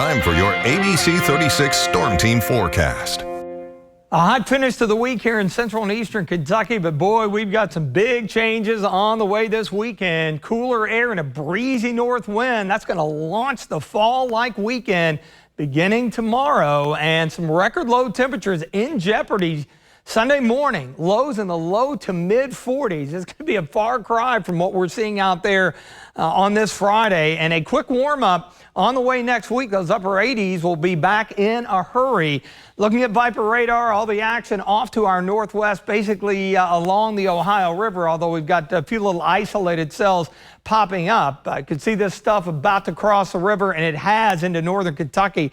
Time for your ABC 36 Storm Team forecast. A hot finish to the week here in central and eastern Kentucky, but boy, we've got some big changes on the way this weekend. Cooler air and a breezy north wind. That's going to launch the fall-like weekend beginning tomorrow, and some record low temperatures in jeopardy Sunday morning. Lows in the low to mid 40s. It's going to be a far cry from what we're seeing out there on this Friday, and a quick warm up on the way next week. Those upper 80s will be back in a hurry. Looking at Viper radar, all the action off to our northwest, basically along the Ohio River, although we've got a few little isolated cells popping up. I could see this stuff about to cross the river, and it has into northern Kentucky.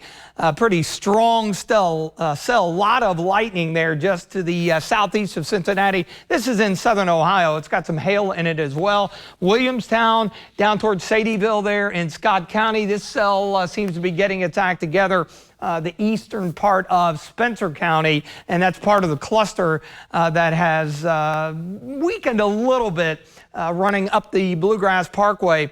Pretty strong cell. A lot of lightning there just to the southeast of Cincinnati. This is in southern Ohio. It's got some hail in it as well. Williamstown down towards Sadieville there in Scott County. This cell seems to be getting its act together. The eastern part of Spencer County, and that's part of the cluster that has weakened a little bit running up the Bluegrass Parkway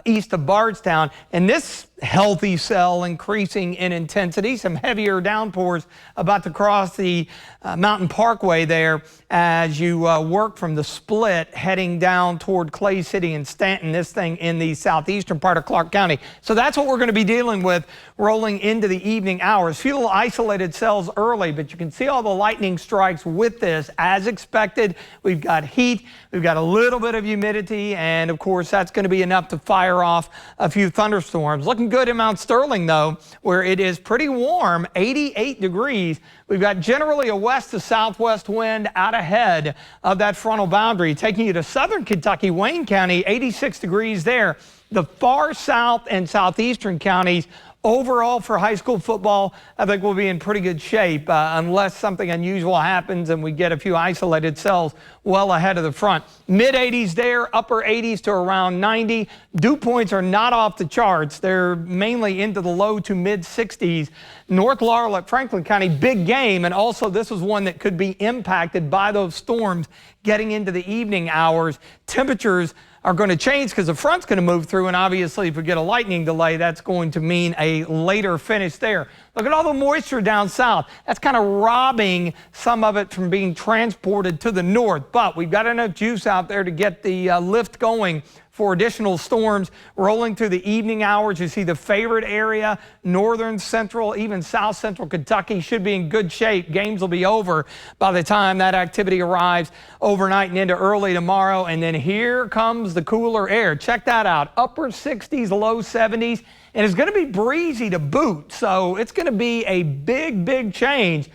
east of Bardstown. And this healthy cell increasing in intensity. Some heavier downpours about to cross the Mountain Parkway there as you work from the split heading down toward Clay City and Stanton, this thing in the southeastern part of Clark County. So that's what we're going to be dealing with rolling into the evening hours. Few little isolated cells early, but you can see all the lightning strikes with this as expected. We've got heat, we've got a little bit of humidity, and of course that's going to be enough to fire off a few thunderstorms. Looking good in Mount Sterling, though, where it is pretty warm, 88 degrees. We've got generally a west to southwest wind out ahead of that frontal boundary, taking you to southern Kentucky, Wayne County, 86 degrees there. The far south and southeastern counties, overall for high school football, I think we'll be in pretty good shape unless something unusual happens and we get a few isolated cells well ahead of the front. Mid 80s there, upper 80s to around 90. Dew points are not off the charts. They're mainly into the low to mid 60s. North Laurel at Franklin County, big game, and also this is one that could be impacted by those storms getting into the evening hours. Temperatures are going to change because the front's going to move through, and obviously if we get a lightning delay, that's going to mean a later finish there. Look at all the moisture down south. That's kind of robbing some of it from being transported to the north, but we've got enough juice out there to get the lift going for additional storms rolling through the evening hours. You see the favorite area, northern, central, even south central Kentucky should be in good shape. Games will be over by the time that activity arrives overnight and into early tomorrow. And then here comes the cooler air. Check that out. Upper 60s, low 70s. And it's going to be breezy to boot. So it's going to be a big change.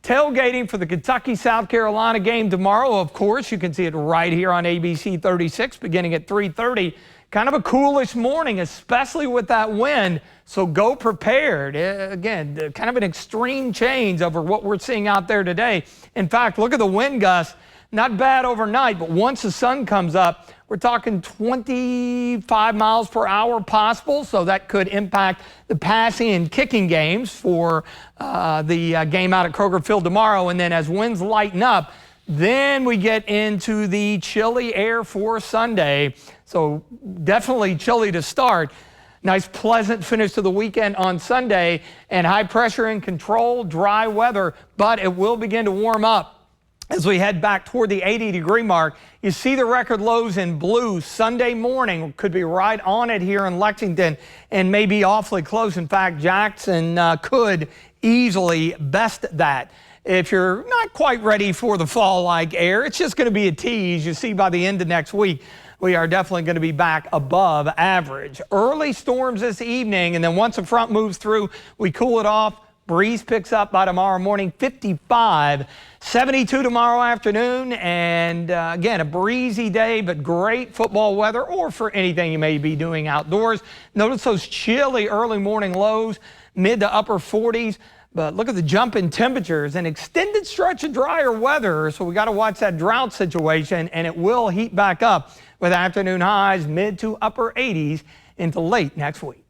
Tailgating for the Kentucky-South Carolina game tomorrow, of course. You can see it right here on ABC 36 beginning at 3:30. Kind of a coolish morning, especially with that wind, so go prepared. Again, kind of an extreme change over what we're seeing out there today. In fact, look at the wind gusts. Not bad overnight, but once the sun comes up, we're talking 25 miles per hour possible, so that could impact the passing and kicking games for the game out at Kroger Field tomorrow. And then as winds lighten up, then we get into the chilly air for Sunday. So definitely chilly to start. Nice pleasant finish to the weekend on Sunday, and high pressure in control, dry weather, but it will begin to warm up as we head back toward the 80-degree mark. You see the record lows in blue. Sunday morning could be right on it here in Lexington and maybe awfully close. In fact, Jackson could easily best that. If you're not quite ready for the fall-like air, it's just going to be a tease. You see by the end of next week, we are definitely going to be back above average. Early storms this evening, and then once the front moves through, we cool it off. Breeze picks up by tomorrow morning, 55, 72 tomorrow afternoon, and again, a breezy day, but great football weather or for anything you may be doing outdoors. Notice those chilly early morning lows, mid to upper 40s, but look at the jump in temperatures, an extended stretch of drier weather, so we got to watch that drought situation, and it will heat back up with afternoon highs mid to upper 80s into late next week.